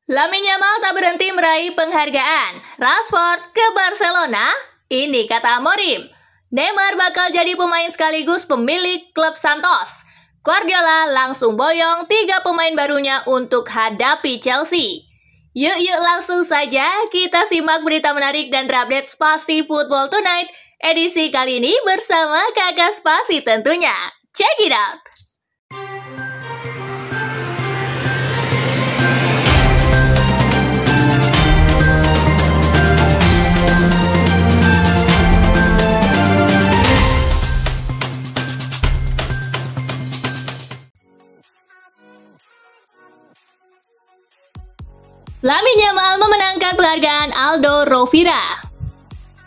Lamine Yamal tak berhenti meraih penghargaan. Rashford ke Barcelona? Ini kata Amorim. Neymar bakal jadi pemain sekaligus pemilik klub Santos. Guardiola langsung boyong 3 pemain barunya untuk hadapi Chelsea. Yuk langsung saja kita simak berita menarik dan terupdate Spasi Football Tonight edisi kali ini bersama Kakak Spasi tentunya. Check it out! Lamine Yamal memenangkan penghargaan Aldo Rovira.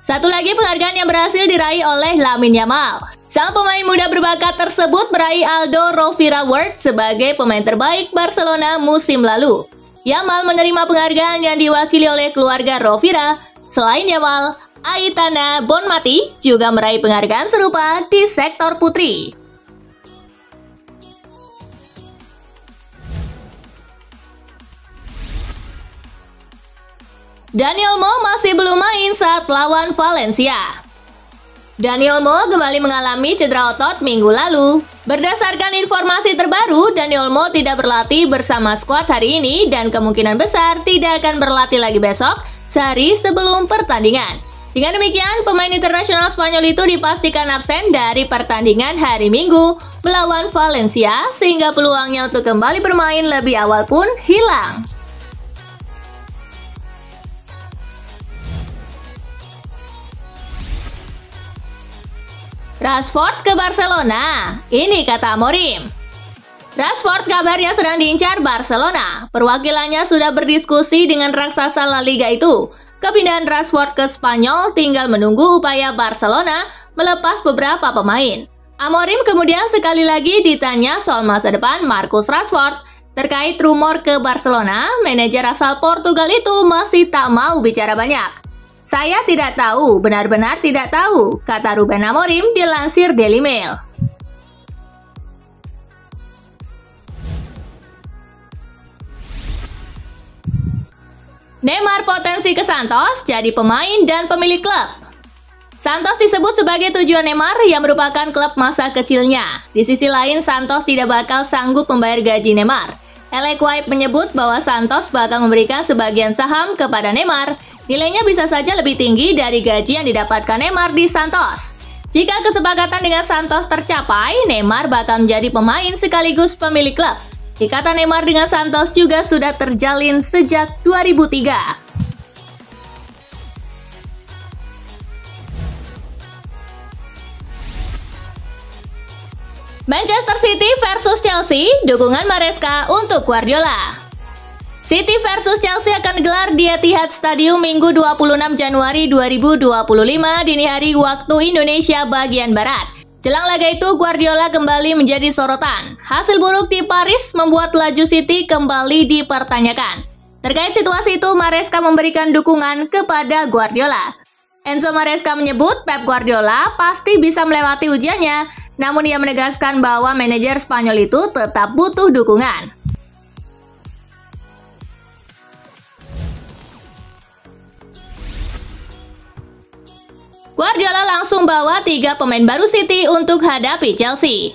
Satu lagi penghargaan yang berhasil diraih oleh Lamine Yamal. Sang pemain muda berbakat tersebut meraih Aldo Rovira Award sebagai pemain terbaik Barcelona musim lalu. Yamal menerima penghargaan yang diwakili oleh keluarga Rovira. Selain Yamal, Aitana Bonmati juga meraih penghargaan serupa di sektor putri. Dani Olmo masih belum main saat lawan Valencia. Dani Olmo kembali mengalami cedera otot minggu lalu. Berdasarkan informasi terbaru, Dani Olmo tidak berlatih bersama skuad hari ini dan kemungkinan besar tidak akan berlatih lagi besok, sehari sebelum pertandingan. Dengan demikian, pemain internasional Spanyol itu dipastikan absen dari pertandingan hari Minggu melawan Valencia, sehingga peluangnya untuk kembali bermain lebih awal pun hilang. Rashford ke Barcelona, ini kata Amorim. Rashford kabarnya sedang diincar Barcelona. Perwakilannya sudah berdiskusi dengan raksasa La Liga itu. Kepindahan Rashford ke Spanyol tinggal menunggu upaya Barcelona melepas beberapa pemain. Amorim kemudian sekali lagi ditanya soal masa depan Marcus Rashford. Terkait rumor ke Barcelona, manajer asal Portugal itu masih tak mau bicara banyak. Saya tidak tahu, benar-benar tidak tahu, kata Ruben Amorim dilansir Daily Mail. Neymar potensi ke Santos jadi pemain dan pemilik klub. Santos disebut sebagai tujuan Neymar yang merupakan klub masa kecilnya. Di sisi lain, Santos tidak bakal sanggup membayar gaji Neymar. Elek White menyebut bahwa Santos bakal memberikan sebagian saham kepada Neymar. Nilainya bisa saja lebih tinggi dari gaji yang didapatkan Neymar di Santos. Jika kesepakatan dengan Santos tercapai, Neymar bakal menjadi pemain sekaligus pemilik klub. Ikatan Neymar dengan Santos juga sudah terjalin sejak 2003. Manchester City versus Chelsea, dukungan Maresca untuk Guardiola. City versus Chelsea akan digelar di Etihad Stadium Minggu 26 Januari 2025 dini hari waktu Indonesia bagian Barat. Jelang laga itu, Guardiola kembali menjadi sorotan. Hasil buruk di Paris membuat laju City kembali dipertanyakan. Terkait situasi itu, Maresca memberikan dukungan kepada Guardiola. Enzo Maresca menyebut Pep Guardiola pasti bisa melewati ujiannya, namun ia menegaskan bahwa manajer Spanyol itu tetap butuh dukungan. Guardiola langsung bawa 3 pemain baru City untuk hadapi Chelsea.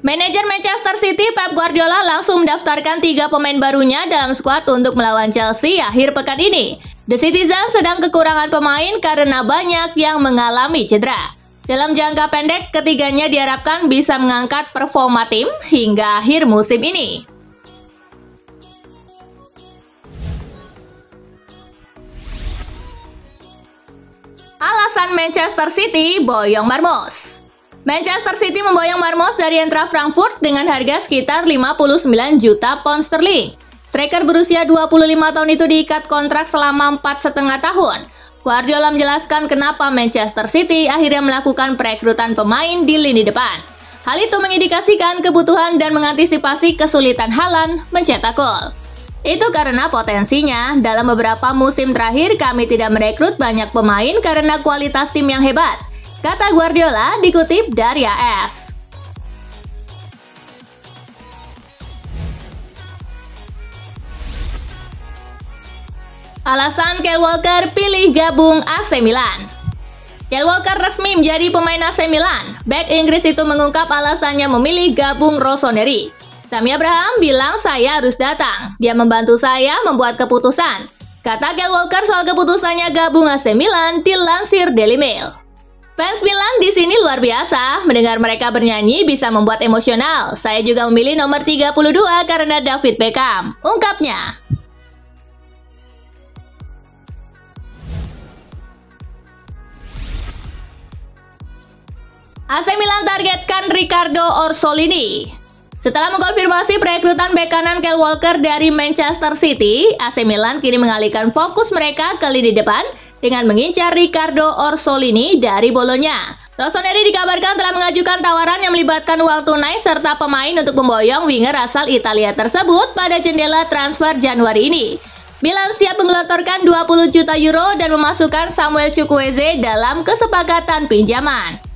Manajer Manchester City Pep Guardiola langsung mendaftarkan 3 pemain barunya dalam skuad untuk melawan Chelsea akhir pekan ini. The Citizen sedang kekurangan pemain karena banyak yang mengalami cedera. Dalam jangka pendek, ketiganya diharapkan bisa mengangkat performa tim hingga akhir musim ini. Alasan Manchester City boyong Marmos. Manchester City memboyong Marmos dari Eintracht Frankfurt dengan harga sekitar 59 juta pound sterling. Striker berusia 25 tahun itu diikat kontrak selama 4,5 tahun. Guardiola menjelaskan kenapa Manchester City akhirnya melakukan perekrutan pemain di lini depan. Hal itu mengindikasikan kebutuhan dan mengantisipasi kesulitan Haaland mencetak gol. Itu karena potensinya, dalam beberapa musim terakhir kami tidak merekrut banyak pemain karena kualitas tim yang hebat, kata Guardiola dikutip dari AS. Alasan Kyle Walker pilih gabung AC Milan. Kyle Walker resmi menjadi pemain AC Milan. Bek Inggris itu mengungkap alasannya memilih gabung Rossoneri. Tammy Abraham bilang saya harus datang. Dia membantu saya membuat keputusan. Kata Kyle Walker soal keputusannya gabung AC Milan dilansir Daily Mail. Fans Milan di sini luar biasa. Mendengar mereka bernyanyi bisa membuat emosional. Saya juga memilih nomor 32 karena David Beckham, ungkapnya. AC Milan targetkan Riccardo Orsolini. Setelah mengkonfirmasi perekrutan bek kanan Kyle Walker dari Manchester City, AC Milan kini mengalihkan fokus mereka ke lini depan dengan mengincar Riccardo Orsolini dari Bologna. Rossoneri dikabarkan telah mengajukan tawaran yang melibatkan uang tunai serta pemain untuk memboyong winger asal Italia tersebut pada jendela transfer Januari ini. Milan siap menggelontorkan 20 juta euro dan memasukkan Samuel Chukwueze dalam kesepakatan pinjaman.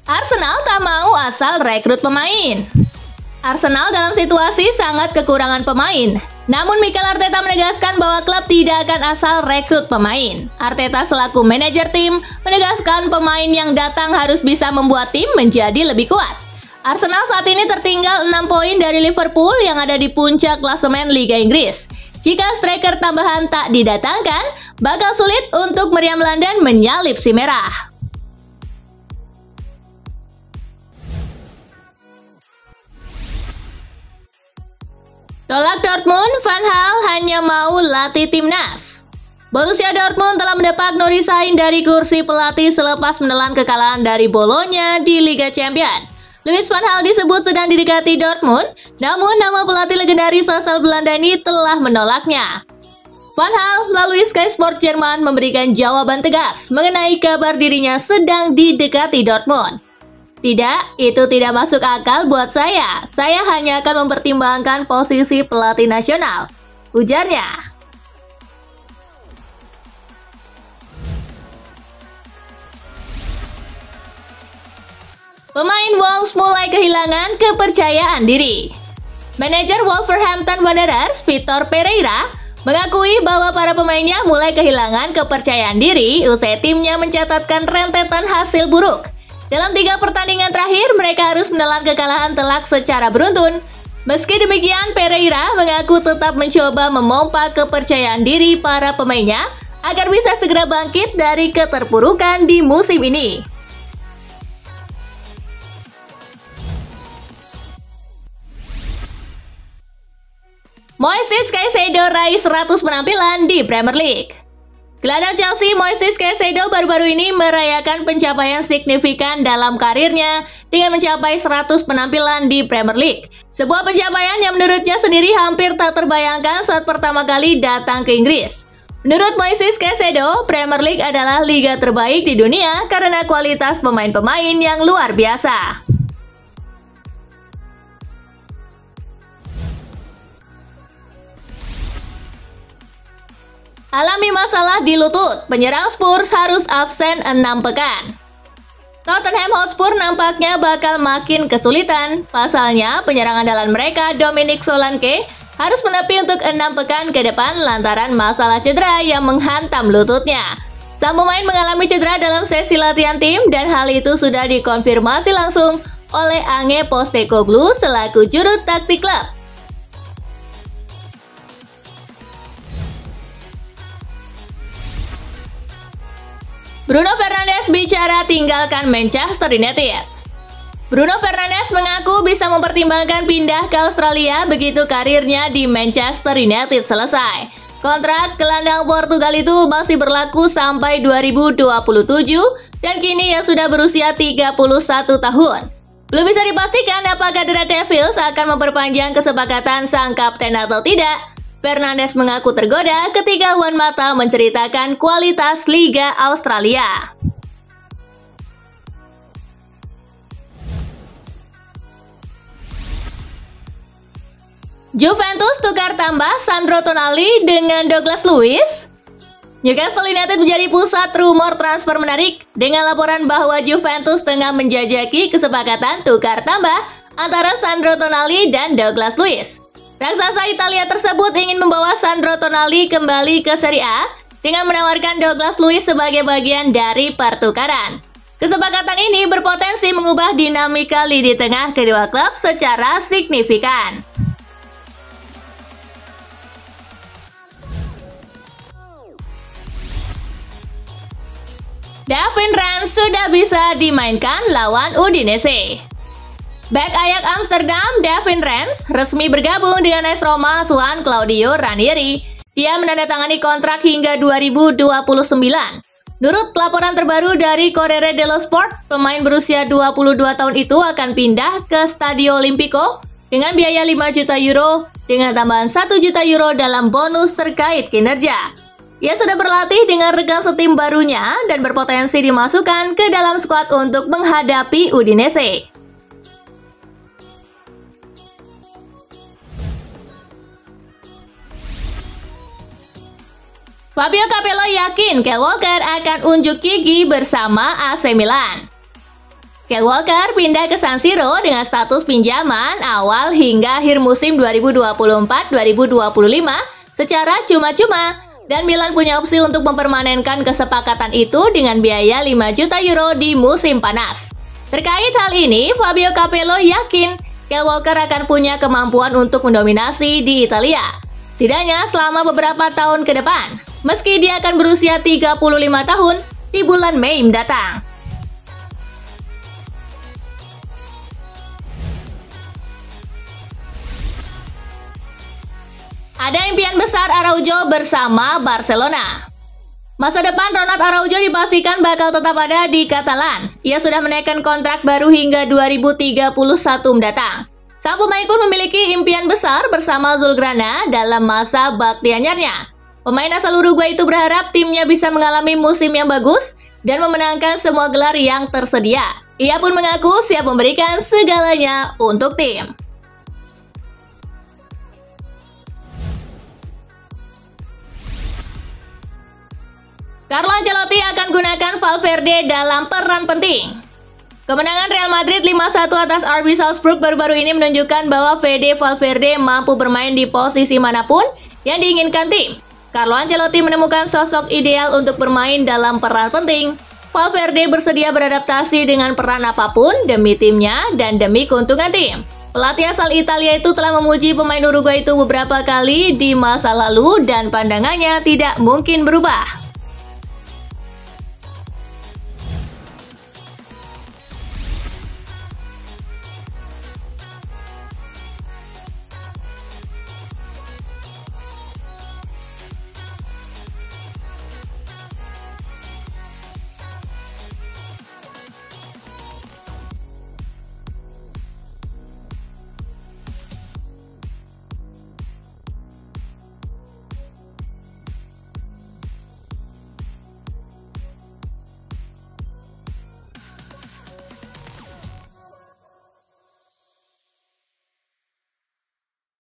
Arsenal tak mau asal rekrut pemain. Arsenal dalam situasi sangat kekurangan pemain. Namun Mikel Arteta menegaskan bahwa klub tidak akan asal rekrut pemain. Arteta selaku manajer tim menegaskan pemain yang datang harus bisa membuat tim menjadi lebih kuat. Arsenal saat ini tertinggal 6 poin dari Liverpool yang ada di puncak klasemen Liga Inggris. Jika striker tambahan tak didatangkan, bakal sulit untuk Meriam London menyalip si merah. Tolak Dortmund, Van Gaal hanya mau latih timnas. Borussia Dortmund telah mendapat no resign dari kursi pelatih selepas menelan kekalahan dari Bologna di Liga Champions. Louis van Gaal disebut sedang didekati Dortmund, namun nama pelatih legendaris asal Belanda ini telah menolaknya. Van Gaal melalui Sky Sport Jerman memberikan jawaban tegas mengenai kabar dirinya sedang didekati Dortmund. Tidak, itu tidak masuk akal buat saya. Saya hanya akan mempertimbangkan posisi pelatih nasional, ujarnya. Pemain Wolves mulai kehilangan kepercayaan diri. Manajer Wolverhampton Wanderers, Vitor Pereira, mengakui bahwa para pemainnya mulai kehilangan kepercayaan diri usai timnya mencatatkan rentetan hasil buruk. Dalam 3 pertandingan terakhir, mereka harus menelan kekalahan telak secara beruntun. Meski demikian, Pereira mengaku tetap mencoba memompa kepercayaan diri para pemainnya agar bisa segera bangkit dari keterpurukan di musim ini. Moises Caicedo raih 100 penampilan di Premier League. Gelandang Chelsea Moises Caicedo baru-baru ini merayakan pencapaian signifikan dalam karirnya dengan mencapai 100 penampilan di Premier League. Sebuah pencapaian yang menurutnya sendiri hampir tak terbayangkan saat pertama kali datang ke Inggris. Menurut Moises Caicedo, Premier League adalah liga terbaik di dunia karena kualitas pemain-pemain yang luar biasa. Alami masalah di lutut, penyerang Spurs harus absen 6 pekan. Tottenham Hotspur nampaknya bakal makin kesulitan. Pasalnya, penyerang andalan mereka Dominic Solanke harus menepi untuk 6 pekan ke depan lantaran masalah cedera yang menghantam lututnya. Sang pemain mengalami cedera dalam sesi latihan tim dan hal itu sudah dikonfirmasi langsung oleh Ange Postecoglou selaku juru taktik klub. Bruno Fernandes bicara tinggalkan Manchester United. Bruno Fernandes mengaku bisa mempertimbangkan pindah ke Australia begitu karirnya di Manchester United selesai. Kontrak gelandang Portugal itu masih berlaku sampai 2027 dan kini ia sudah berusia 31 tahun. Belum bisa dipastikan apakah The Red Devils akan memperpanjang kesepakatan sang kapten atau tidak. Fernandes mengaku tergoda ketika Juan Mata menceritakan kualitas Liga Australia. Juventus tukar tambah Sandro Tonali dengan Douglas Luiz. Newcastle United menjadi pusat rumor transfer menarik dengan laporan bahwa Juventus tengah menjajaki kesepakatan tukar tambah antara Sandro Tonali dan Douglas Luiz. Raksasa Italia tersebut ingin membawa Sandro Tonali kembali ke Serie A dengan menawarkan Douglas Luiz sebagai bagian dari pertukaran. Kesepakatan ini berpotensi mengubah dinamika lini tengah kedua klub secara signifikan. Davin Rands sudah bisa dimainkan lawan Udinese. Bek Ajax Amsterdam, Davin Rands, resmi bergabung dengan AS Roma asuhan Claudio Ranieri. Dia menandatangani kontrak hingga 2029. Menurut laporan terbaru dari Corriere dello Sport, pemain berusia 22 tahun itu akan pindah ke Stadio Olimpico dengan biaya 5 juta euro dengan tambahan 1 juta euro dalam bonus terkait kinerja. Ia sudah berlatih dengan rekan setim barunya dan berpotensi dimasukkan ke dalam skuad untuk menghadapi Udinese. Fabio Capello yakin Kyle Walker akan unjuk gigi bersama AC Milan. Kyle Walker pindah ke San Siro dengan status pinjaman awal hingga akhir musim 2024-2025 secara cuma-cuma. Dan Milan punya opsi untuk mempermanenkan kesepakatan itu dengan biaya 5 juta euro di musim panas. Terkait hal ini, Fabio Capello yakin Kyle Walker akan punya kemampuan untuk mendominasi di Italia. Setidaknya selama beberapa tahun ke depan, meski dia akan berusia 35 tahun di bulan Mei mendatang. Ada impian besar Araujo bersama Barcelona. Masa depan Ronald Araujo dipastikan bakal tetap ada di Catalan. Ia sudah menaikkan kontrak baru hingga 2031 mendatang. Sang pemain pun memiliki impian besar bersama Azulgrana dalam masa bakti anyarnya. Pemain asal Uruguay itu berharap timnya bisa mengalami musim yang bagus dan memenangkan semua gelar yang tersedia. Ia pun mengaku siap memberikan segalanya untuk tim. Carlo Ancelotti akan gunakan Valverde dalam peran penting. Kemenangan Real Madrid 5-1 atas RB Salzburg baru-baru ini menunjukkan bahwa Fede Valverde mampu bermain di posisi manapun yang diinginkan tim. Carlo Ancelotti menemukan sosok ideal untuk bermain dalam peran penting. Valverde bersedia beradaptasi dengan peran apapun demi timnya dan demi keuntungan tim. Pelatih asal Italia itu telah memuji pemain Uruguay itu beberapa kali di masa lalu dan pandangannya tidak mungkin berubah.